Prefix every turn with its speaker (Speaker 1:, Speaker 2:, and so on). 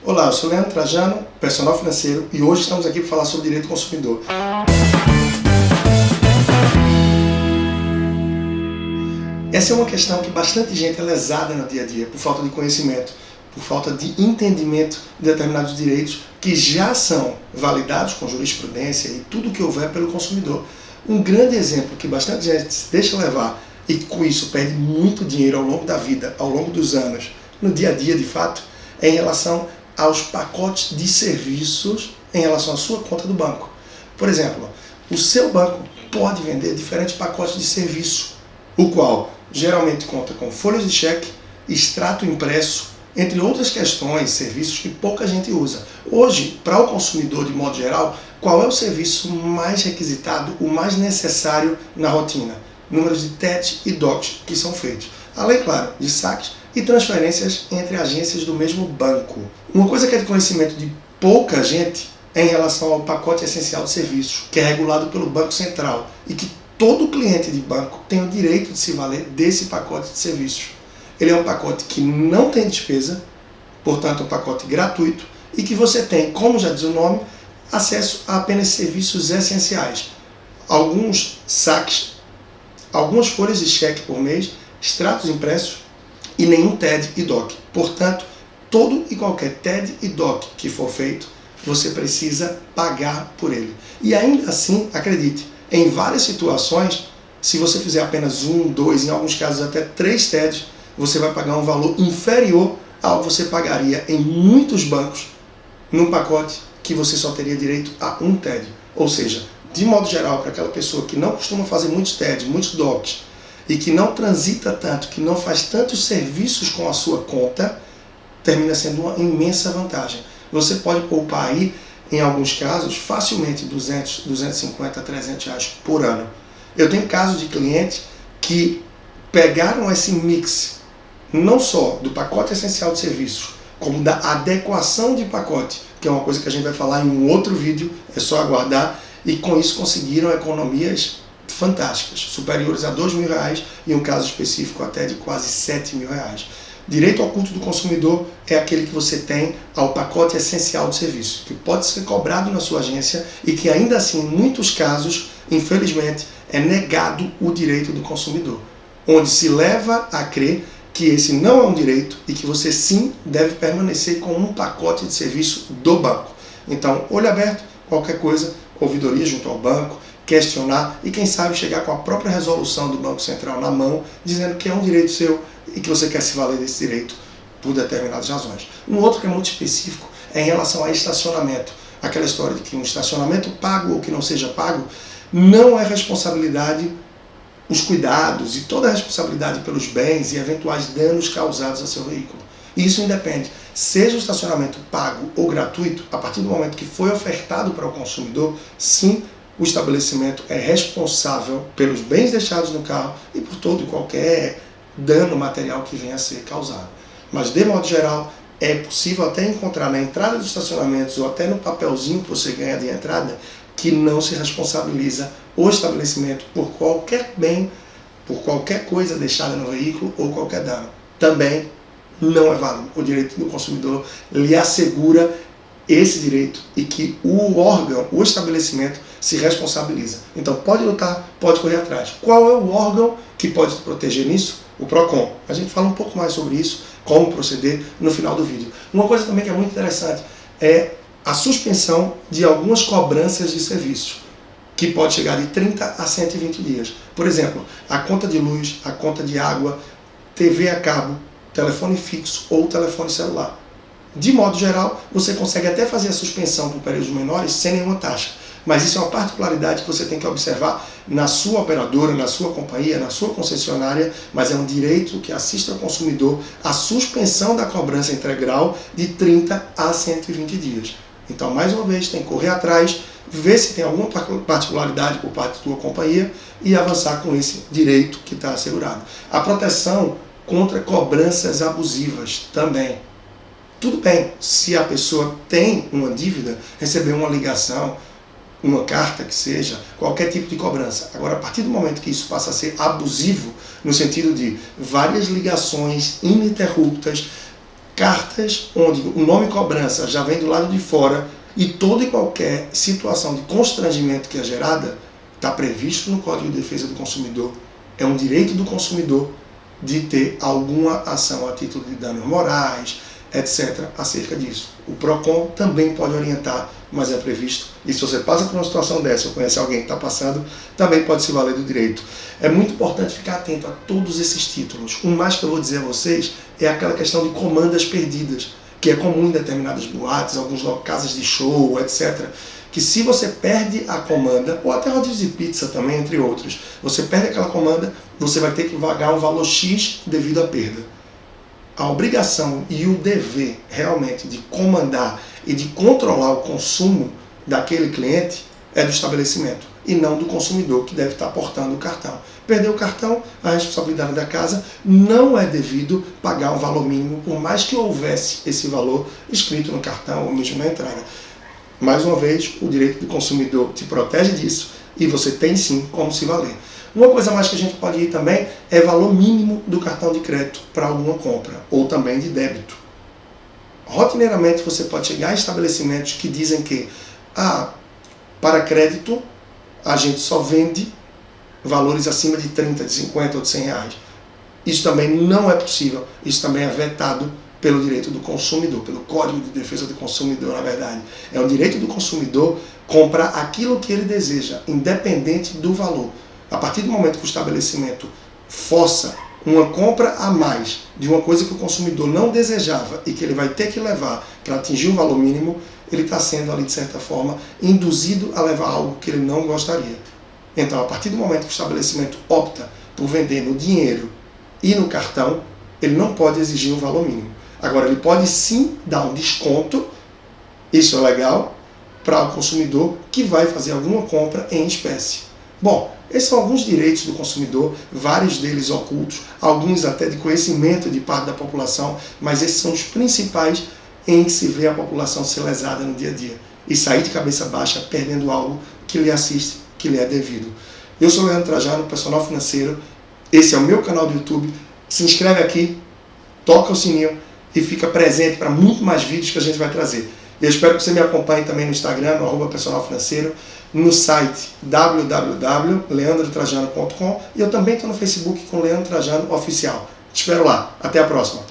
Speaker 1: Olá, eu sou Leandro Trajano, personal financeiro, e hoje estamos aqui para falar sobre direito do consumidor. Essa é uma questão que bastante gente é lesada no dia a dia, por falta de conhecimento, por falta de entendimento de determinados direitos que já são validados com jurisprudência e tudo o que houver pelo consumidor. Um grande exemplo que bastante gente se deixa levar e com isso perde muito dinheiro ao longo da vida, ao longo dos anos, no dia a dia de fato, é em relação aos pacotes de serviços em relação à sua conta do banco. Por exemplo, o seu banco pode vender diferentes pacotes de serviço, o qual geralmente conta com folhas de cheque, extrato impresso, entre outras questões, serviços que pouca gente usa. Hoje, para o consumidor de modo geral, qual é o serviço mais requisitado, o mais necessário na rotina? Números de TED e DOC que são feitos. Além, claro, de saques e transferências entre agências do mesmo banco. Uma coisa que é de conhecimento de pouca gente é em relação ao pacote essencial de serviços, que é regulado pelo Banco Central e que todo cliente de banco tem o direito de se valer desse pacote de serviços. Ele é um pacote que não tem despesa, portanto é um pacote gratuito e que você tem, como já diz o nome, acesso a apenas serviços essenciais. Alguns saques, algumas folhas de cheque por mês, extratos impressos e nenhum TED e DOC. Portanto, todo e qualquer TED e DOC que for feito, você precisa pagar por ele. E ainda assim, acredite, em várias situações, se você fizer apenas 1, 2, em alguns casos até 3 TEDs, você vai pagar um valor inferior ao que você pagaria em muitos bancos num pacote que você só teria direito a um TED. Ou seja, de modo geral, para aquela pessoa que não costuma fazer muitos TEDs, muitos DOCs, e que não transita tanto, que não faz tantos serviços com a sua conta, termina sendo uma imensa vantagem. Você pode poupar aí, em alguns casos, facilmente 200, 250, 300 reais por ano. Eu tenho casos de clientes que pegaram esse mix, não só do pacote essencial de serviços, como da adequação de pacote, que é uma coisa que a gente vai falar em um outro vídeo, é só aguardar, e com isso conseguiram economias fantásticas, superiores a R$2.000 e um caso específico até de quase R$7.000. Direito oculto do consumidor é aquele que você tem ao pacote essencial de serviço, que pode ser cobrado na sua agência e que ainda assim, em muitos casos, infelizmente, é negado o direito do consumidor, onde se leva a crer que esse não é um direito e que você sim deve permanecer com um pacote de serviço do banco. Então, olho aberto, qualquer coisa, ouvidoria junto ao banco, questionar e quem sabe chegar com a própria resolução do Banco Central na mão, dizendo que é um direito seu e que você quer se valer desse direito por determinadas razões. Um outro que é muito específico é em relação a estacionamento. Aquela história de que um estacionamento pago ou que não seja pago não é responsabilidade, os cuidados e toda a responsabilidade pelos bens e eventuais danos causados a seu veículo. E isso independe, seja o estacionamento pago ou gratuito, a partir do momento que foi ofertado para o consumidor, sim, o estabelecimento é responsável pelos bens deixados no carro e por todo e qualquer dano material que venha a ser causado. Mas, de modo geral, é possível até encontrar na entrada dos estacionamentos ou até no papelzinho que você ganha de entrada que não se responsabiliza o estabelecimento por qualquer bem, por qualquer coisa deixada no veículo ou qualquer dano. Também não é válido. O direito do consumidor lhe assegura esse direito e que o órgão, o estabelecimento, se responsabiliza. Então pode lutar, pode correr atrás. Qual é o órgão que pode te proteger nisso? O PROCON. A gente fala um pouco mais sobre isso, como proceder no final do vídeo. Uma coisa também que é muito interessante é a suspensão de algumas cobranças de serviços, que pode chegar de 30 a 120 dias. Por exemplo, a conta de luz, a conta de água, TV a cabo, telefone fixo ou telefone celular. De modo geral, você consegue até fazer a suspensão por períodos menores sem nenhuma taxa. Mas isso é uma particularidade que você tem que observar na sua operadora, na sua companhia, na sua concessionária, mas é um direito que assiste ao consumidor a suspensão da cobrança integral de 30 a 120 dias. Então, mais uma vez, tem que correr atrás, ver se tem alguma particularidade por parte da sua companhia e avançar com esse direito que está assegurado. A proteção contra cobranças abusivas também. Tudo bem, se a pessoa tem uma dívida, receber uma ligação, uma carta que seja, qualquer tipo de cobrança. Agora, a partir do momento que isso passa a ser abusivo, no sentido de várias ligações ininterruptas, cartas onde o nome cobrança já vem do lado de fora e toda e qualquer situação de constrangimento que é gerada está previsto no Código de Defesa do Consumidor. É um direito do consumidor de ter alguma ação a título de danos morais, etc., acerca disso. O PROCON também pode orientar, mas é previsto. E se você passa por uma situação dessa, ou conhece alguém que está passando, também pode se valer do direito. É muito importante ficar atento a todos esses títulos. Um mais que eu vou dizer a vocês é aquela questão de comandas perdidas, que é comum em determinadas boates, algumas casas de show, etc., que se você perde a comanda, ou até rodízio de pizza também, entre outros, você perde aquela comanda, você vai ter que pagar um valor X devido à perda. A obrigação e o dever realmente de comandar e de controlar o consumo daquele cliente é do estabelecimento e não do consumidor que deve estar portando o cartão. Perdeu o cartão, a responsabilidade da casa, não é devido pagar um valor mínimo, por mais que houvesse esse valor escrito no cartão ou mesmo na entrada. Mais uma vez, o direito do consumidor te protege disso e você tem sim como se valer. Uma coisa mais que a gente pode ir também é valor mínimo do cartão de crédito para alguma compra, ou também de débito. Rotineiramente você pode chegar a estabelecimentos que dizem que para crédito a gente só vende valores acima de 30, de 50 ou de 100 reais. Isso também não é possível, isso também é vetado pelo direito do consumidor, pelo Código de Defesa do Consumidor, na verdade. É o direito do consumidor comprar aquilo que ele deseja, independente do valor. A partir do momento que o estabelecimento força uma compra a mais de uma coisa que o consumidor não desejava e que ele vai ter que levar para atingir um valor mínimo, ele está sendo ali, de certa forma, induzido a levar algo que ele não gostaria. Então, a partir do momento que o estabelecimento opta por vender no dinheiro e no cartão, ele não pode exigir um valor mínimo. Agora, ele pode sim dar um desconto, isso é legal, para o consumidor que vai fazer alguma compra em espécie. Bom, esses são alguns direitos do consumidor, vários deles ocultos, alguns até de conhecimento de parte da população, mas esses são os principais em que se vê a população ser lesada no dia a dia e sair de cabeça baixa perdendo algo que lhe assiste, que lhe é devido. Eu sou o Leandro Trajano, personal financeiro, esse é o meu canal do YouTube, se inscreve aqui, toca o sininho e fica presente para muito mais vídeos que a gente vai trazer. Eu espero que você me acompanhe também no Instagram, no @personalfinanceiro, no site www.leandrotrajano.com e eu também estou no Facebook com Leandro Trajano Oficial. Te espero lá. Até a próxima.